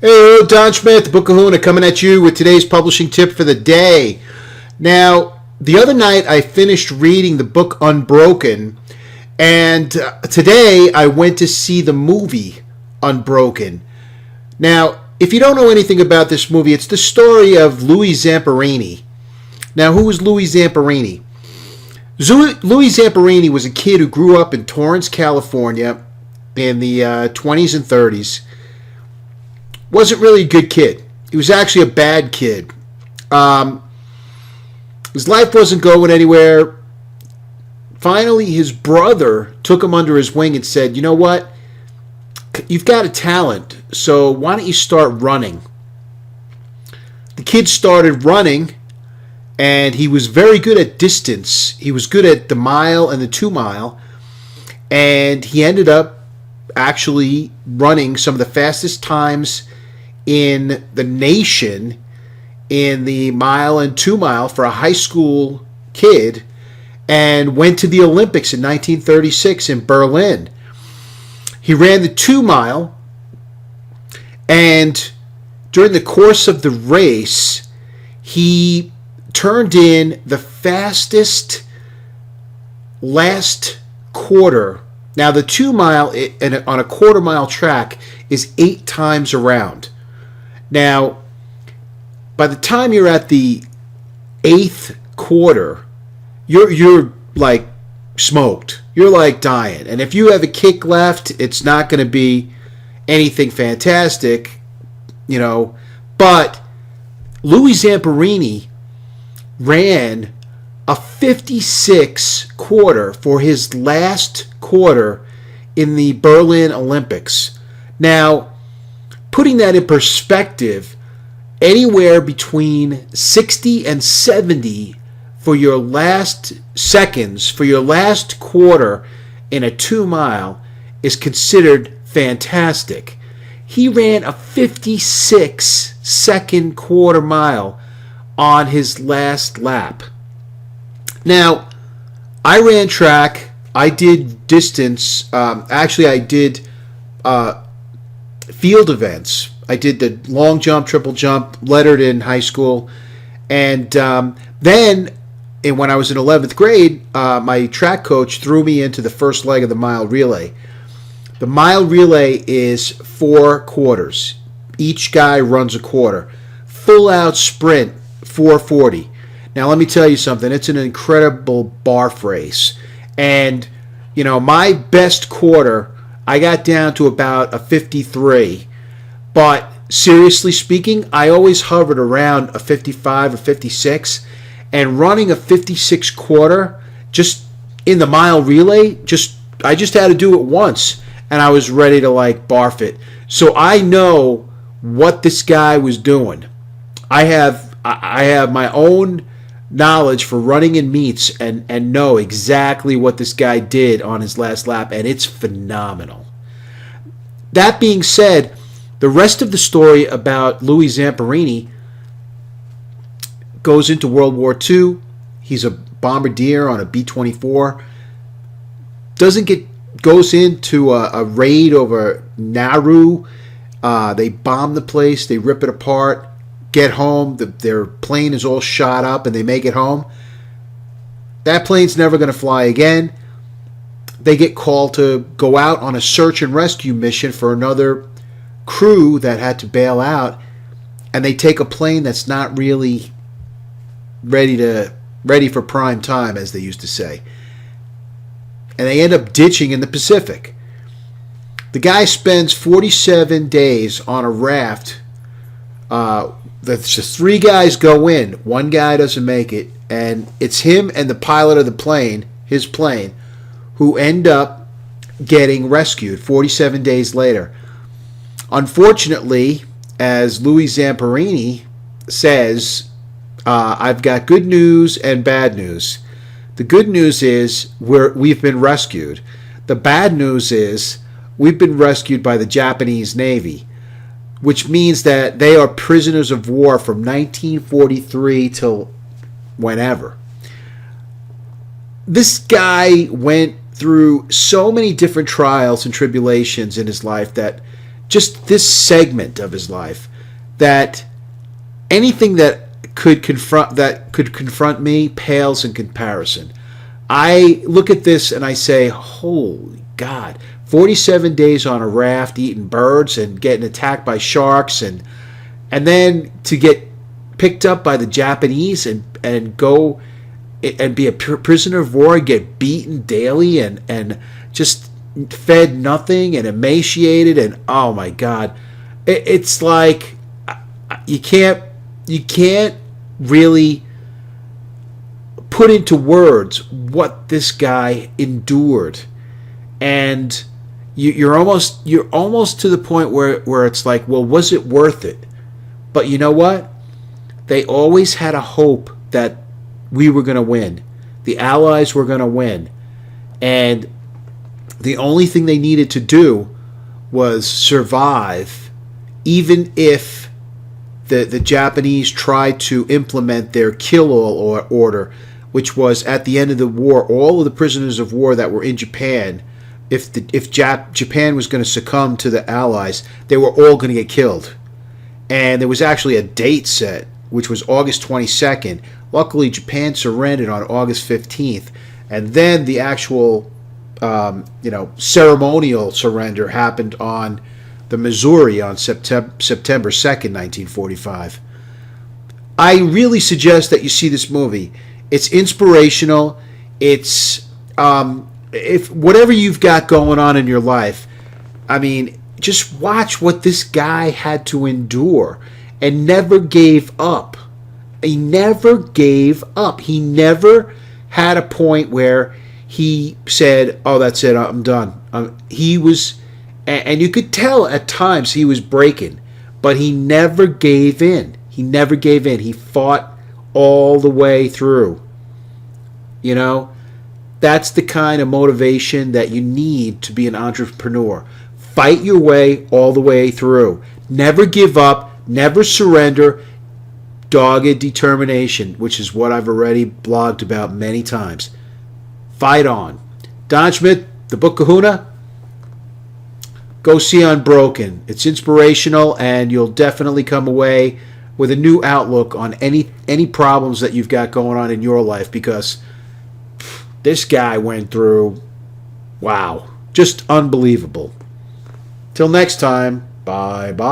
Hey, Don Schmidt, the Book Kahuna, coming at you with today's publishing tip for the day. Now, the other night I finished reading the book Unbroken, and today I went to see the movie Unbroken. Now, if you don't know anything about this movie, it's the story of Louis Zamperini. Now, who was Louis Zamperini? Louis Zamperini was a kid who grew up in Torrance, California in the 20s and 30s. Wasn't really a good kid. He was actually a bad kid. His life wasn't going anywhere. Finally, his brother took him under his wing and said, "You know what? You've got a talent, so why don't you start running?" The kid started running, and he was very good at distance. He was good at the mile and the 2 mile, and he ended up actually running some of the fastest times in the nation in the mile and 2 mile for a high school kid, and went to the Olympics in 1936 in Berlin. He ran the 2 mile, and during the course of the race, he turned in the fastest last quarter. Now, the 2 mile on a quarter-mile track is 8 times around. Now, by the time you're at the 8th quarter, you're like smoked. You're like dying. And if you have a kick left, it's not going to be anything fantastic, But Louis Zamperini ran a 56 quarter for his last quarter in the Berlin Olympics. Now, putting that in perspective, anywhere between 60 and 70 for your last seconds, for your last quarter in a 2 mile is considered fantastic. He ran a 56-second quarter mile on his last lap. Now, I ran track. I did distance. I did field events. I did the long jump, triple jump, lettered in high school. And then, when I was in 11th grade, my track coach threw me into the first leg of the mile relay. The mile relay is 4 quarters. Each guy runs a quarter. Full out sprint, 4:40. Now, let me tell you something. It's an incredible barf race. And, my best quarter, I got down to about a 53. But seriously speaking, I always hovered around a 55 or 56. And running a 56 quarter, just in the mile relay, I just had to do it once. And I was ready to barf it. So I know what this guy was doing. I have my own knowledge for running in meets and know exactly what this guy did on his last lap, and it's phenomenal. That being said, the rest of the story about Louis Zamperini goes into World War II. He's a bombardier on a B-24. Goes into a raid over Nauru. They bomb the place. They rip it apart. Get home. Their plane is all shot up, and they make it home. That plane's never going to fly again. They get called to go out on a search and rescue mission for another crew that had to bail out, and they take a plane that's not really ready for prime time, as they used to say. And they end up ditching in the Pacific. The guy spends 47 days on a raft. The 3 guys go in. 1 guy doesn't make it. And it's him and the pilot of the plane, his plane, who end up getting rescued 47 days later. Unfortunately, as Louis Zamperini says, I've got good news and bad news. The good news is we've been rescued. The bad news is we've been rescued by the Japanese Navy, which means that they are prisoners of war from 1943 till whenever. This guy went through so many different trials and tribulations in his life that just this segment of his life, that anything that could confront me pales in comparison. I look at this and I say, holy God, 47 days on a raft eating birds and getting attacked by sharks, and then to get picked up by the Japanese and go and be a prisoner of war and get beaten daily and just fed nothing and emaciated, and oh my God, it's like you can't really put into words what this guy endured. And you're almost to the point where it's like, well, was it worth it? But you know what? They always had a hope that we were going to win. The Allies were going to win. And the only thing they needed to do was survive, even if the Japanese tried to implement their kill-all order, which was at the end of the war, all of the prisoners of war that were in Japan, if Japan was going to succumb to the Allies, they were all going to get killed. And there was actually a date set, which was August 22nd. Luckily, Japan surrendered on August 15th, and then the actual ceremonial surrender happened on the Missouri on September 2nd, 1945. I really suggest that you see this movie. It's inspirational. It's if whatever you've got going on in your life, I mean, just watch what this guy had to endure and never gave up. He never gave up. He never had a point where he said, "Oh, that's it. I'm done." He was, and you could tell at times he was breaking, but he never gave in. He never gave in. He fought all the way through. You know, that's the kind of motivation that you need to be an entrepreneur. Fight your way all the way through. Never give up. Never surrender. Dogged determination, which is what I've already blogged about many times. Fight on. Don Schmidt, the Book Kahuna. Go see Unbroken. It's inspirational, and you'll definitely come away with a new outlook on any problems that you've got going on in your life, because this guy went through, wow, just unbelievable. Till next time, bye-bye.